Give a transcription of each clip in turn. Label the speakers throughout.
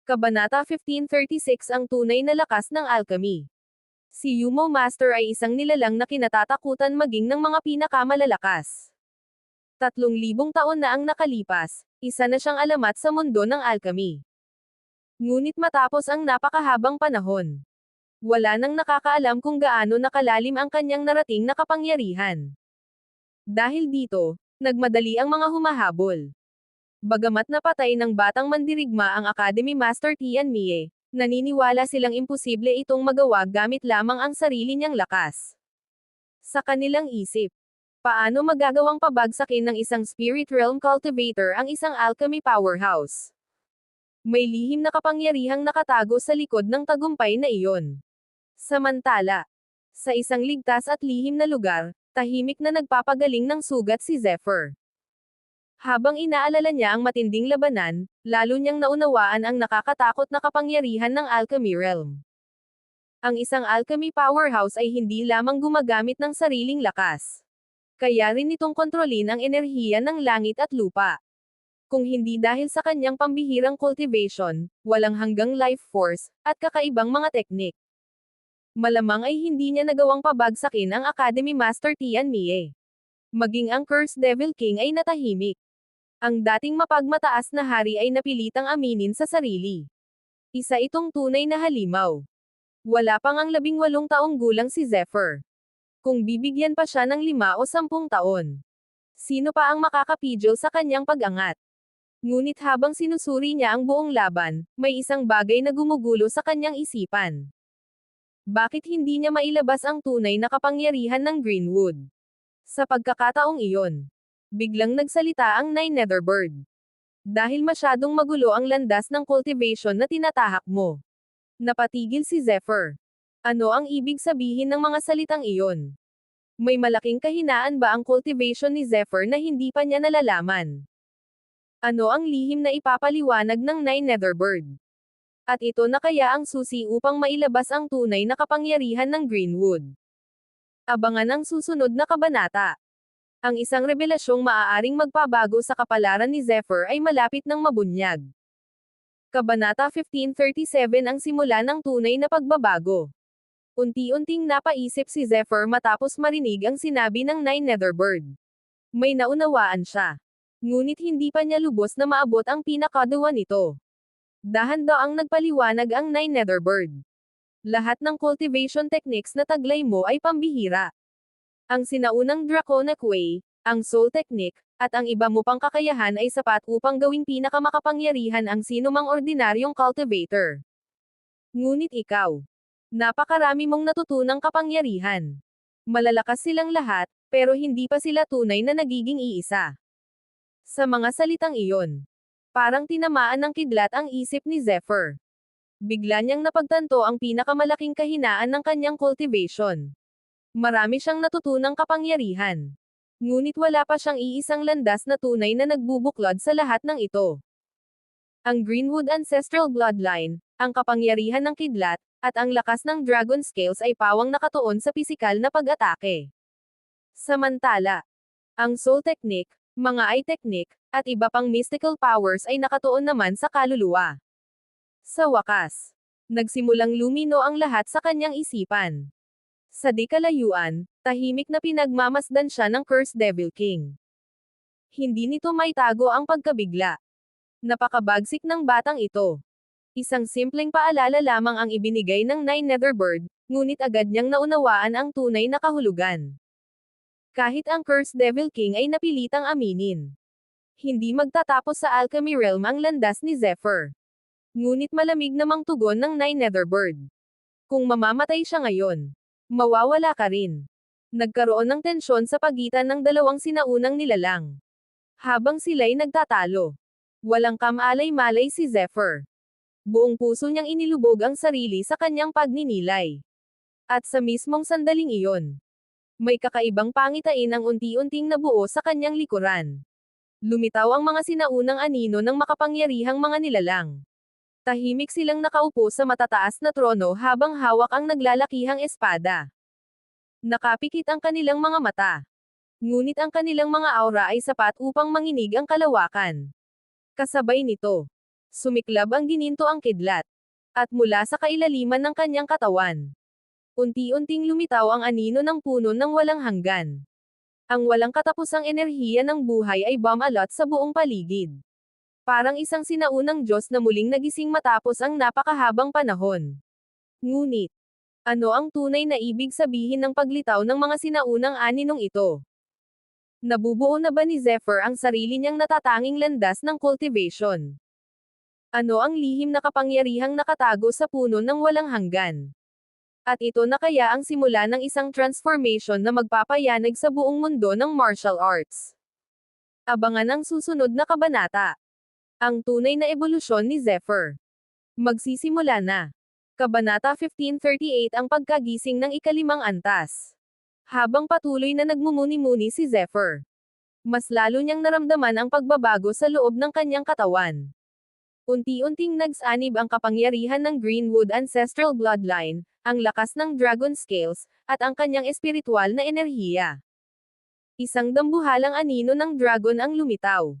Speaker 1: Kabanata 1536 Ang tunay na lakas ng alchemy. Si Yumo Master ay isang nilalang na kinatatakutan maging ng mga pinakamalalakas. 3,000 taon na ang nakalipas, isa na siyang alamat sa mundo ng alchemy. Ngunit matapos ang napakahabang panahon, wala nang nakakaalam kung gaano nakalalim ang kanyang narating na kapangyarihan. Dahil dito, nagmadali ang mga humahabol. Bagamat napatay ng batang mandirigma ang Academy Master Tianmie, naniniwala silang imposible itong magawa gamit lamang ang sarili niyang lakas. Sa kanilang isip, paano magagawang pabagsakin ng isang Spirit Realm Cultivator ang isang alchemy powerhouse? May lihim na kapangyarihang nakatago sa likod ng tagumpay na iyon. Samantala, sa isang ligtas at lihim na lugar, tahimik na nagpapagaling ng sugat si Zephyr. Habang inaalala niya ang matinding labanan, lalo niyang naunawaan ang nakakatakot na kapangyarihan ng Alchemy Realm. Ang isang alchemy powerhouse ay hindi lamang gumagamit ng sariling lakas. Kaya rin itong kontrolin ang enerhiya ng langit at lupa. Kung hindi dahil sa kanyang pambihirang cultivation, walang hanggang life force, at kakaibang mga teknik, malamang ay hindi niya nagawang pabagsakin ang Academy Master Tianmie. Maging ang Cursed Devil King ay natahimik. Ang dating mapagmataas na hari ay napilitang aminin sa sarili. Isa itong tunay na halimaw. Wala pang ang 18 taong gulang si Zephyr. Kung bibigyan pa siya ng 5 o 10 taon, sino pa ang makakapidyo sa kanyang pag-angat? Ngunit habang sinusuri niya ang buong laban, may isang bagay na gumugulo sa kanyang isipan. Bakit hindi niya mailabas ang tunay na kapangyarihan ng Greenwood? Sa pagkakataong iyon, biglang nagsalita ang Nine Netherbird. Dahil masyadong magulo ang landas ng cultivation na tinatahak mo. Napatigil si Zephyr. Ano ang ibig sabihin ng mga salitang iyon? May malaking kahinaan ba ang cultivation ni Zephyr na hindi pa niya nalalaman? Ano ang lihim na ipapaliwanag ng Nine Netherbird? At ito na kaya ang susi upang mailabas ang tunay na kapangyarihan ng Greenwood. Abangan ang susunod na kabanata. Ang isang rebelasyong maaaring magpabago sa kapalaran ni Zephyr ay malapit ng mabunyag. Kabanata 1537 Ang simula ng tunay na pagbabago. Unti-unting napaisip si Zephyr matapos marinig ang sinabi ng Nine Netherbird. May naunawaan siya. Ngunit hindi pa niya lubos na maabot ang pinakadawa nito. Dahan-daang nagpaliwanag ang Nine Netherbird. Lahat ng cultivation techniques na taglay mo ay pambihira. Ang sinaunang Draconic Way, ang Soul Technique, at ang iba mo pang kakayahan ay sapat upang gawing pinakamakapangyarihan ang sinumang ordinaryong cultivator. Ngunit ikaw, napakarami mong natutunang kapangyarihan. Malalakas silang lahat, pero hindi pa sila tunay na nagiging iisa. Sa mga salitang iyon, parang tinamaan ng kidlat ang isip ni Zephyr. Bigla niyang napagtanto ang pinakamalaking kahinaan ng kanyang cultivation. Marami siyang natutunang kapangyarihan. Ngunit wala pa siyang iisang landas na tunay na nagbubuklod sa lahat ng ito. Ang Greenwood Ancestral Bloodline, ang kapangyarihan ng kidlat, at ang lakas ng Dragon Scales ay pawang nakatuon sa pisikal na pag-atake. Samantala, ang Soul Technique, mga Eye Technique, at iba pang mystical powers ay nakatuon naman sa kaluluwa. Sa wakas, nagsimulang lumino ang lahat sa kanyang isipan. Sa di kalayuan, tahimik na pinagmamasdan siya ng Cursed Devil King. Hindi nito maitago ang pagkabigla. Napakabagsik ng batang ito. Isang simpleng paalala lamang ang ibinigay ng Nine Netherbird, ngunit agad niyang naunawaan ang tunay na kahulugan. Kahit ang Cursed Devil King ay napilitang aminin. Hindi magtatapos sa Alchemy Realm ang landas ni Zephyr. Ngunit malamig namang tugon ng Nine Netherbird. Kung mamamatay siya ngayon, mawawala ka rin. Nagkaroon ng tensyon sa pagitan ng dalawang sinaunang nilalang. Habang sila'y nagtatalo, walang kamalay-malay si Zephyr. Buong puso niyang inilubog ang sarili sa kanyang pagninilay. At sa mismong sandaling iyon, may kakaibang pangitain ang unti-unting nabuo sa kanyang likuran. Lumitaw ang mga sinaunang anino ng makapangyarihang mga nilalang. Tahimik silang nakaupo sa matataas na trono habang hawak ang naglalakihang espada. Nakapikit ang kanilang mga mata. Ngunit ang kanilang mga aura ay sapat upang manginig ang kalawakan. Kasabay nito, Sumiklab ang gininto ang kidlat. At mula sa kailaliman ng kanyang katawan, unti-unting lumitaw ang anino ng puno ng walang hanggan. Ang walang katapusang enerhiya ng buhay ay bumalot sa buong paligid. Parang isang sinaunang Diyos na muling nagising matapos ang napakahabang panahon. Ngunit, ano ang tunay na ibig sabihin ng paglitaw ng mga sinaunang aninong ito? Nabubuo na ba ni Zephyr ang sarili niyang natatanging landas ng cultivation? Ano ang lihim na kapangyarihang nakatago sa puno ng walang hanggan? At ito na kaya ang simula ng isang transformation na magpapayanag sa buong mundo ng martial arts. Abangan ang susunod na kabanata. Ang tunay na ebolusyon ni Zephyr. Magsisimula na. Kabanata 1538 ang pagkagising ng ikalimang antas. Habang patuloy na nagmumuni-muni si Zephyr, mas lalo niyang naramdaman ang pagbabago sa loob ng kanyang katawan. Unti-unting nagsanib ang kapangyarihan ng Greenwood Ancestral Bloodline, ang lakas ng Dragon Scales, at ang kanyang espiritual na enerhiya. Isang dambuhalang anino ng dragon ang lumitaw.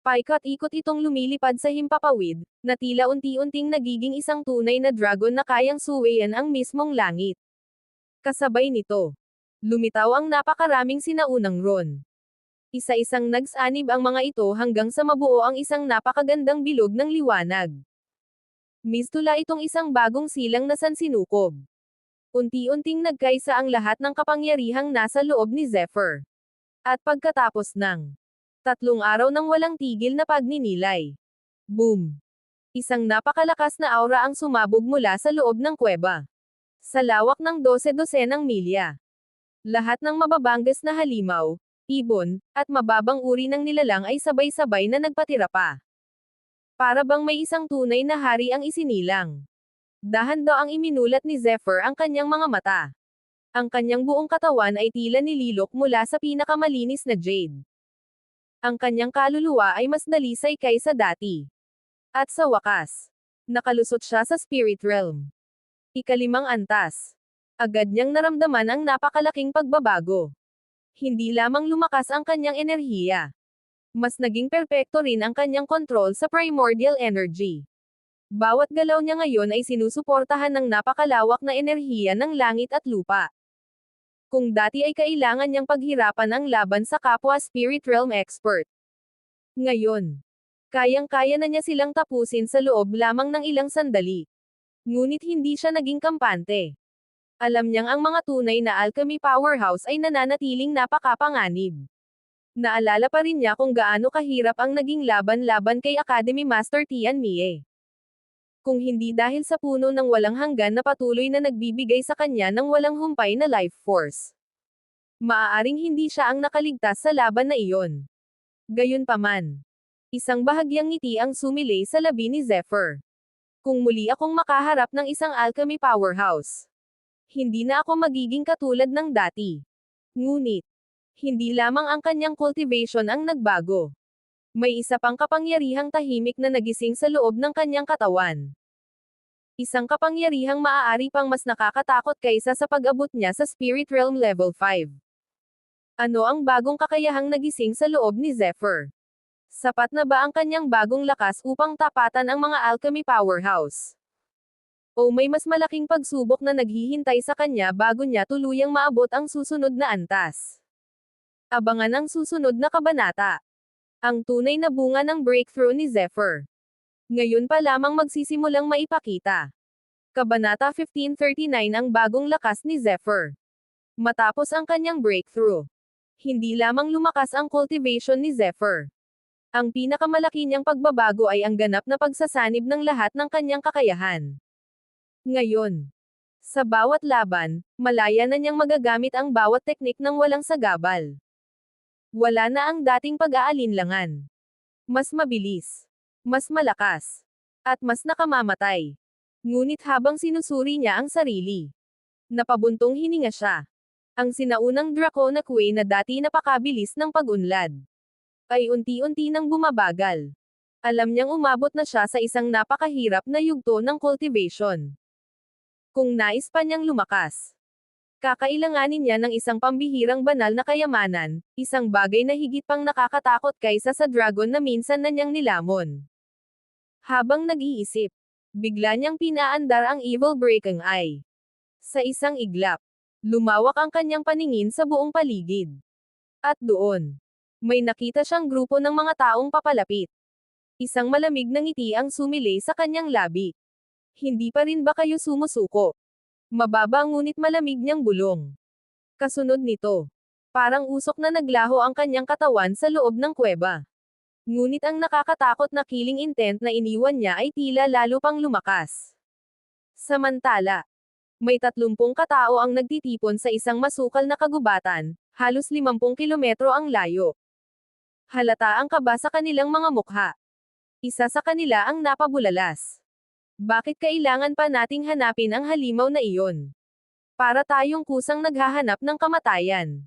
Speaker 1: Paikot-ikot itong lumilipad sa himpapawid, na tila unti-unting nagiging isang tunay na dragon na kayang suwayan ang mismong langit. Kasabay nito, lumitaw ang napakaraming sinaunang ron. Isa-isang nagsanib ang mga ito hanggang sa mabuo ang isang napakagandang bilog ng liwanag. Mistula itong isang bagong silang na sansinukob. Unti-unting nagkaisa ang lahat ng kapangyarihang nasa loob ni Zephyr. At pagkatapos ng 3 araw ng walang tigil na pagninilay, boom! Isang napakalakas na aura ang sumabog mula sa loob ng kuweba. Sa lawak ng 12-dosenang milya. Lahat ng mababanggas na halimaw, ibon, at mababang uri ng nilalang ay sabay-sabay na nagpatira pa. Para bang may isang tunay na hari ang isinilang. Dahan-daang iminulat ni Zephyr ang kanyang mga mata. Ang kanyang buong katawan ay tila nililok mula sa pinakamalinis na jade. Ang kanyang kaluluwa ay mas dalisay kaysa dati. At sa wakas, nakalusot siya sa spirit realm. Ikalimang antas. Agad niyang naramdaman ang napakalaking pagbabago. Hindi lamang lumakas ang kanyang enerhiya. Mas naging perpekto rin ang kanyang kontrol sa primordial energy. Bawat galaw niya ngayon ay sinusuportahan ng napakalawak na enerhiya ng langit at lupa. Kung dati ay kailangan niyang paghirapan ang laban sa kapwa spirit realm expert, ngayon, kayang-kaya na niya silang tapusin sa loob lamang ng ilang sandali. Ngunit hindi siya naging kampante. Alam niyang ang mga tunay na alchemy powerhouse ay nananatiling napakapanganib. Naalala pa rin niya kung gaano kahirap ang naging laban-laban kay Academy Master Tian Mie. Kung hindi dahil sa puno ng walang hanggan na patuloy na nagbibigay sa kanya ng walang humpay na life force, maaaring hindi siya ang nakaligtas sa laban na iyon. Gayunpaman, isang bahagyang ngiti ang sumilay sa labi ni Zephyr. Kung muli akong makaharap ng isang alchemy powerhouse, hindi na ako magiging katulad ng dati. Ngunit, hindi lamang ang kanyang cultivation ang nagbago. May isa pang kapangyarihang tahimik na nagising sa loob ng kanyang katawan. Isang kapangyarihang maaari pang mas nakakatakot kaysa sa pag-abot niya sa Spirit Realm Level 5. Ano ang bagong kakayahang nagising sa loob ni Zephyr? Sapat na ba ang kanyang bagong lakas upang tapatan ang mga alchemy powerhouse? O may mas malaking pagsubok na naghihintay sa kanya bago niya tuluyang maabot ang susunod na antas? Abangan ang susunod na kabanata. Ang tunay na bunga ng breakthrough ni Zephyr. Ngayon pa lamang magsisimulang maipakita. Kabanata 1539 ang bagong lakas ni Zephyr. Matapos ang kanyang breakthrough, hindi lamang lumakas ang cultivation ni Zephyr. Ang pinakamalaki niyang pagbabago ay ang ganap na pagsasanib ng lahat ng kanyang kakayahan. Ngayon, sa bawat laban, malaya na niyang magagamit ang bawat teknik ng walang sagabal. Wala na ang dating pag-aalinlangan. Mas mabilis, mas malakas, at mas nakamamatay. Ngunit habang sinusuri niya ang sarili, napabuntong hininga siya. Ang sinaunang Draconic Way na dati napakabilis ng pag-unlad, ay unti-unti nang bumabagal. Alam niyang umabot na siya sa isang napakahirap na yugto ng cultivation. Kung nais pa niyang lumakas, kakailanganin niya ng isang pambihirang banal na kayamanan, isang bagay na higit pang nakakatakot kaysa sa dragon na minsan na niyang nilamon. Habang nag-iisip, bigla niyang pinaandar ang evil breaking eye. Sa isang iglap, lumawak ang kanyang paningin sa buong paligid. At doon, may nakita siyang grupo ng mga taong papalapit. Isang malamig na ngiti ang sumilay sa kanyang labi. Hindi pa rin ba kayo sumusuko? Mababa ngunit malamig niyang bulong. Kasunod nito, parang usok na naglaho ang kanyang katawan sa loob ng kuweba. Ngunit ang nakakatakot na killing intent na iniwan niya ay tila lalo pang lumakas. Samantala, may 30 katao ang nagtitipon sa isang masukal na kagubatan, halos 50 kilometro ang layo. Halata ang kaba sa kanilang mga mukha. Isa sa kanila ang napabulalas. Bakit kailangan pa nating hanapin ang halimaw na iyon? Para tayong kusang naghahanap ng kamatayan.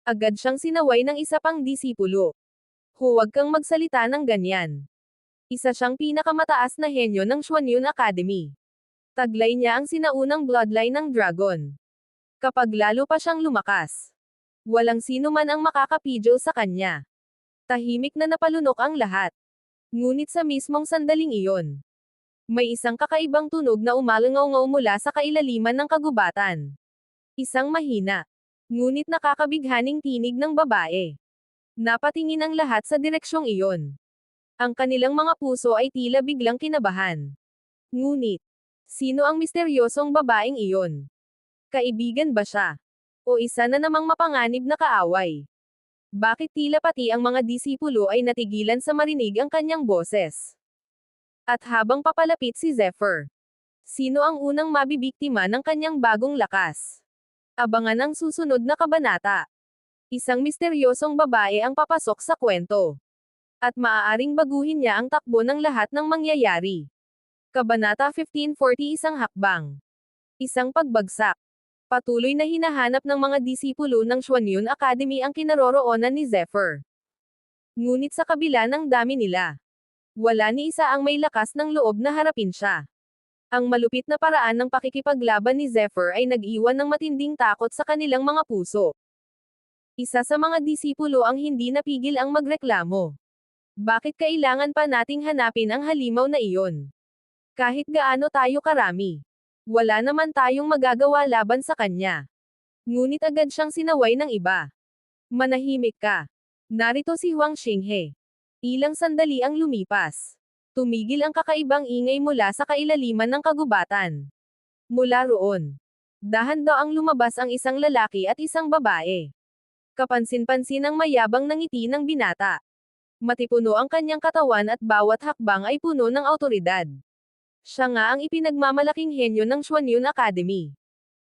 Speaker 1: Agad siyang sinaway ng isa pang disipulo. Huwag kang magsalita ng ganyan. Isa siyang pinakamataas na henyo ng Xuanyun Academy. Taglay niya ang sinaunang bloodline ng dragon. Kapag lalo pa siyang lumakas, walang sino man ang makakapidyo sa kanya. Tahimik na napalunok ang lahat. Ngunit sa mismong sandaling iyon, may isang kakaibang tunog na umalangaw mula sa kailaliman ng kagubatan. Isang mahina, ngunit nakakabighaning tinig ng babae. Napatingin ang lahat sa direksyong iyon. Ang kanilang mga puso ay tila biglang kinabahan. Ngunit, sino ang misteryosong babaeng iyon? Kaibigan ba siya? O isa na namang mapanganib na kaaway? Bakit tila pati ang mga disipulo ay natigilan sa marinig ang kanyang boses? At habang papalapit si Zephyr, sino ang unang mabibiktima ng kanyang bagong lakas? Abangan ang susunod na kabanata. Isang misteryosong babae ang papasok sa kwento. At maaaring baguhin niya ang takbo ng lahat ng mangyayari. Kabanata 1540 Isang hakbang. Isang pagbagsak. Patuloy na hinahanap ng mga disipulo ng Xuanyun Academy ang kinaroroonan ni Zephyr. Ngunit sa kabila ng dami nila, wala ni isa ang may lakas ng loob na harapin siya. Ang malupit na paraan ng pakikipaglaban ni Zephyr ay nag-iwan ng matinding takot sa kanilang mga puso. Isa sa mga disipulo ang hindi napigil ang magreklamo. Bakit kailangan pa nating hanapin ang halimaw na iyon? Kahit gaano tayo karami, wala naman tayong magagawa laban sa kanya. Ngunit agad siyang sinaway ng iba. Manahimik ka. Narito si Huang Xinghe. Ilang sandali ang lumipas. Tumigil ang kakaibang ingay mula sa kailaliman ng kagubatan. Mula roon, dahan-daang lumabas ang isang lalaki at isang babae. Kapansin-pansin ang mayabang na ngiti ng binata. Matipuno ang kanyang katawan at bawat hakbang ay puno ng awtoridad. Siya nga ang ipinagmamalaking henyo ng Xuanyun Academy.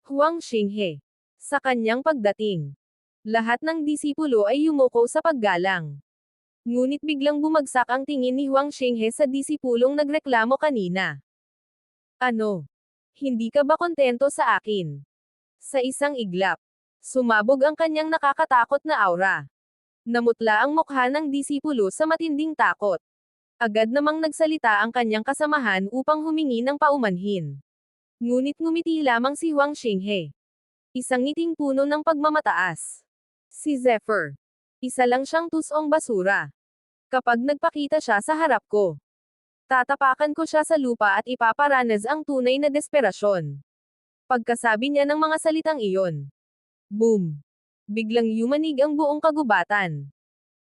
Speaker 1: Huang Xinghe. Sa kanyang pagdating, lahat ng disipulo ay yumuko sa paggalang. Ngunit biglang bumagsak ang tingin ni Huang Xinghe sa disipulong nagreklamo kanina. Ano? Hindi ka ba kontento sa akin? Sa isang iglap, sumabog ang kanyang nakakatakot na aura. Namutla ang mukha ng disipulo sa matinding takot. Agad namang nagsalita ang kanyang kasamahan upang humingi ng paumanhin. Ngunit ngumiti lamang si Huang Xinghe. Isang ngiting puno ng pagmamataas. Si Zephyr. Isa lang siyang tusong basura. Kapag nagpakita siya sa harap ko, tatapakan ko siya sa lupa at ipaparanas ang tunay na desperasyon. Pagkasabi niya ng mga salitang iyon, boom! Biglang yumanig ang buong kagubatan.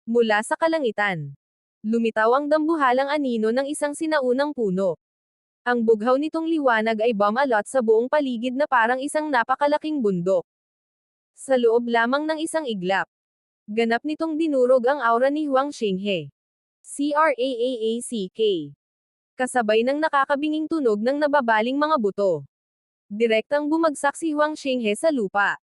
Speaker 1: Mula sa kalangitan, lumitaw ang dambuhalang anino ng isang sinaunang puno. Ang bughaw nitong liwanag ay bumalot sa buong paligid na parang isang napakalaking bundok. Sa loob lamang ng isang iglap, ganap nitong dinurog ang aura ni Huang Xinghe. CRAAACK. Kasabay ng nakakabinging tunog ng nababaling mga buto. Direktang bumagsak si Huang Xinghe sa lupa.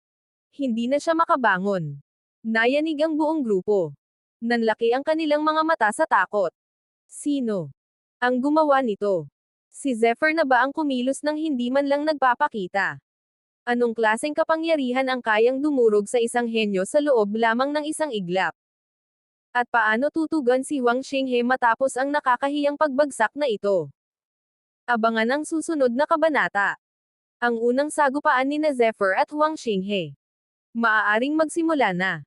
Speaker 1: Hindi na siya makabangon. Nayanig ang buong grupo. Nanlaki ang kanilang mga mata sa takot. Sino ang gumawa nito? Si Zephyr na ba ang kumilos ng hindi man lang nagpapakita? Anong klaseng kapangyarihan ang kayang dumurog sa isang henyo sa loob lamang ng isang iglap? At paano tutugon si Huang Xinghe matapos ang nakakahiyang pagbagsak na ito? Abangan ang susunod na kabanata. Ang unang sagupaan ni Zephyr at Huang Xinghe. Maaaring magsimula na.